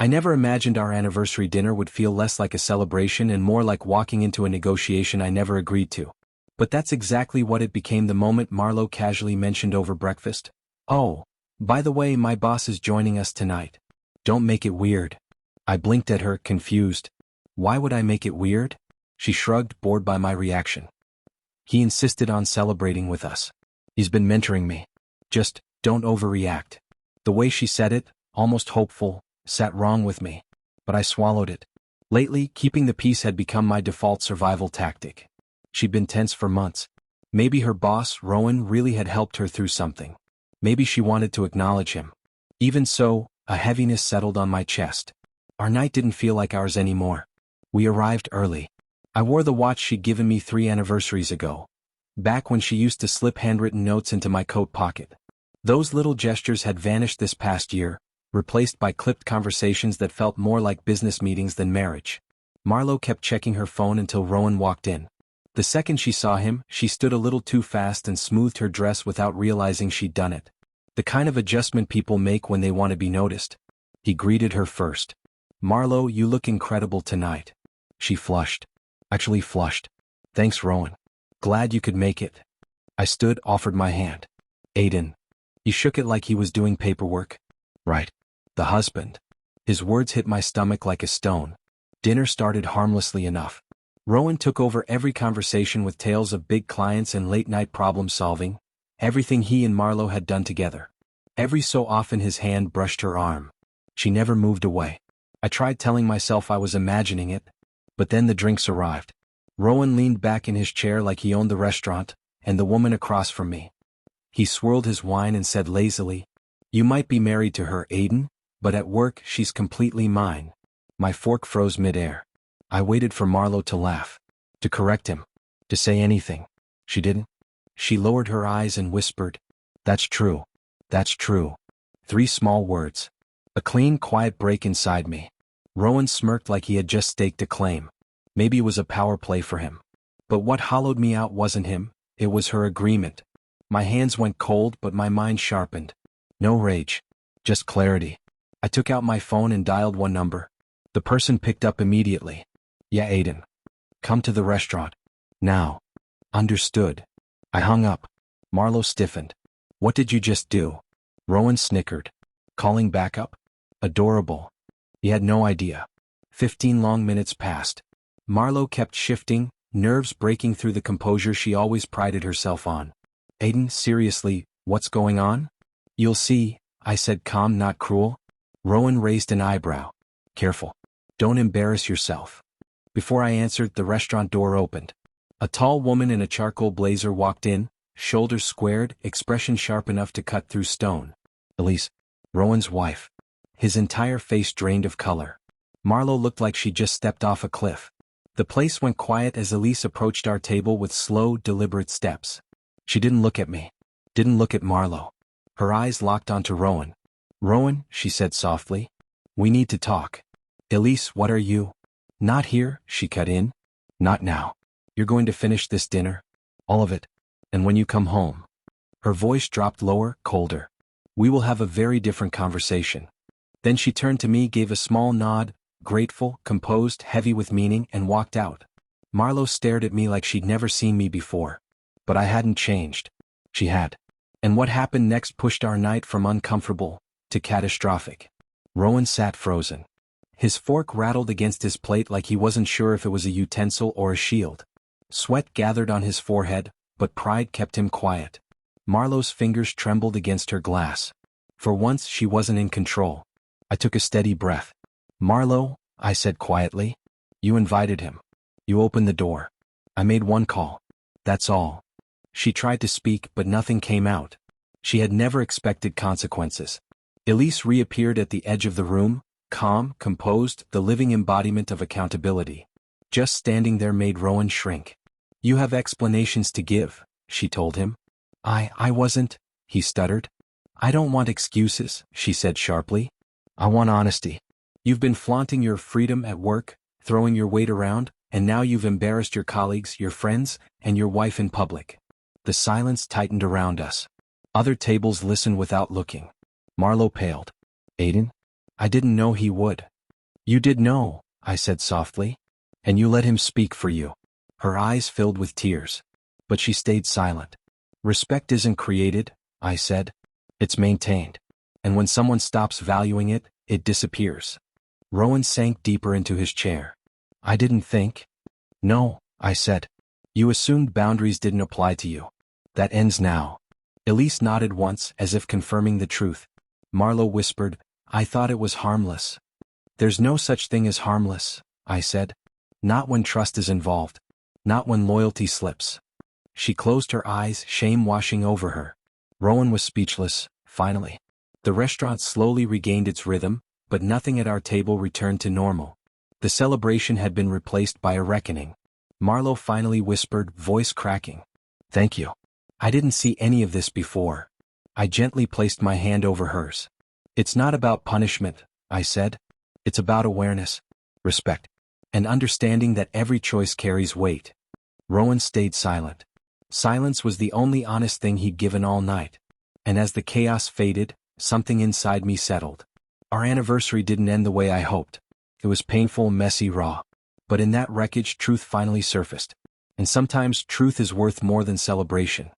I never imagined our anniversary dinner would feel less like a celebration and more like walking into a negotiation I never agreed to. But that's exactly what it became the moment Marlo casually mentioned over breakfast. "Oh, by the way, my boss is joining us tonight. Don't make it weird." I blinked at her, confused. Why would I make it weird? She shrugged, bored by my reaction. "He insisted on celebrating with us. He's been mentoring me. Just, don't overreact." The way she said it, almost hopeful, sat wrong with me. But I swallowed it. Lately, keeping the peace had become my default survival tactic. She'd been tense for months. Maybe her boss, Rowan, really had helped her through something. Maybe she wanted to acknowledge him. Even so, a heaviness settled on my chest. Our night didn't feel like ours anymore. We arrived early. I wore the watch she'd given me 3 anniversaries ago, back when she used to slip handwritten notes into my coat pocket. Those little gestures had vanished this past year, replaced by clipped conversations that felt more like business meetings than marriage. Marlo kept checking her phone until Rowan walked in. The second she saw him, she stood a little too fast and smoothed her dress without realizing she'd done it. The kind of adjustment people make when they want to be noticed. He greeted her first. "Marlo, you look incredible tonight." She flushed. Actually flushed. "Thanks, Rowan. Glad you could make it." I stood, offered my hand. "Aiden." He shook it like he was doing paperwork. "Right. The husband." His words hit my stomach like a stone. Dinner started harmlessly enough. Rowan took over every conversation with tales of big clients and late-night problem-solving, everything he and Marlo had done together. Every so often his hand brushed her arm. She never moved away. I tried telling myself I was imagining it, but then the drinks arrived. Rowan leaned back in his chair like he owned the restaurant, and the woman across from me. He swirled his wine and said lazily, "You might be married to her, Aiden, but at work she's completely mine." My fork froze midair. I waited for Marlo to laugh, to correct him, to say anything. She didn't. She lowered her eyes and whispered, "That's true. That's true." 3 small words. A clean, quiet break inside me. Rowan smirked like he had just staked a claim. Maybe it was a power play for him. But what hollowed me out wasn't him, it was her agreement. My hands went cold but my mind sharpened. No rage. Just clarity. I took out my phone and dialed one number. The person picked up immediately. "Yeah, Aiden. Come to the restaurant. Now." "Understood." I hung up. Marlo stiffened. "What did you just do?" Rowan snickered. "Calling backup?" Adorable. He had no idea. 15 long minutes passed. Marlo kept shifting, nerves breaking through the composure she always prided herself on. "Aiden, seriously, what's going on?" "You'll see," I said, calm, not cruel. Rowan raised an eyebrow. "Careful. Don't embarrass yourself." Before I answered, the restaurant door opened. A tall woman in a charcoal blazer walked in, shoulders squared, expression sharp enough to cut through stone. Elise, Rowan's wife. His entire face drained of color. Marlo looked like she just stepped off a cliff. The place went quiet as Elise approached our table with slow, deliberate steps. She didn't look at me. Didn't look at Marlo. Her eyes locked onto Rowan. "Rowan," she said softly. "We need to talk." "Elise, what are you?" "Not here," she cut in. "Not now. You're going to finish this dinner? All of it. And when you come home." Her voice dropped lower, colder. "We will have a very different conversation." Then she turned to me, gave a small nod, grateful, composed, heavy with meaning, and walked out. Marlo stared at me like she'd never seen me before. But I hadn't changed. She had. And what happened next pushed our night from uncomfortable to catastrophic. Rowan sat frozen. His fork rattled against his plate like he wasn't sure if it was a utensil or a shield. Sweat gathered on his forehead, but pride kept him quiet. Marlo's fingers trembled against her glass. For once she wasn't in control. I took a steady breath. "Marlo," I said quietly. "You invited him. You opened the door. I made one call. That's all." She tried to speak, but nothing came out. She had never expected consequences. Elise reappeared at the edge of the room, calm, composed, the living embodiment of accountability. Just standing there made Rowan shrink. "You have explanations to give," she told him. I wasn't," he stuttered. "I don't want excuses," she said sharply. "I want honesty. You've been flaunting your freedom at work, throwing your weight around, and now you've embarrassed your colleagues, your friends, and your wife in public." The silence tightened around us. Other tables listened without looking. Marlo paled. "Aiden? I didn't know he would." You did know, I said softly. And you let him speak for you. Her eyes filled with tears. But she stayed silent. Respect isn't created, I said. It's maintained. And when someone stops valuing it, it disappears. Rowan sank deeper into his chair. I didn't think. No, I said. You assumed boundaries didn't apply to you. That ends now. Elise nodded once, as if confirming the truth. Marlowe whispered, I thought it was harmless. There's no such thing as harmless, I said. Not when trust is involved. Not when loyalty slips. She closed her eyes, shame washing over her. Rowan was speechless, finally. The restaurant slowly regained its rhythm, but nothing at our table returned to normal. The celebration had been replaced by a reckoning. Marlowe finally whispered, voice cracking. Thank you. I didn't see any of this before. I gently placed my hand over hers. It's not about punishment, I said. It's about awareness, respect, and understanding that every choice carries weight. Rowan stayed silent. Silence was the only honest thing he'd given all night. And as the chaos faded, something inside me settled. Our anniversary didn't end the way I hoped. It was painful, messy, raw. But in that wreckage, truth finally surfaced. And sometimes truth is worth more than celebration.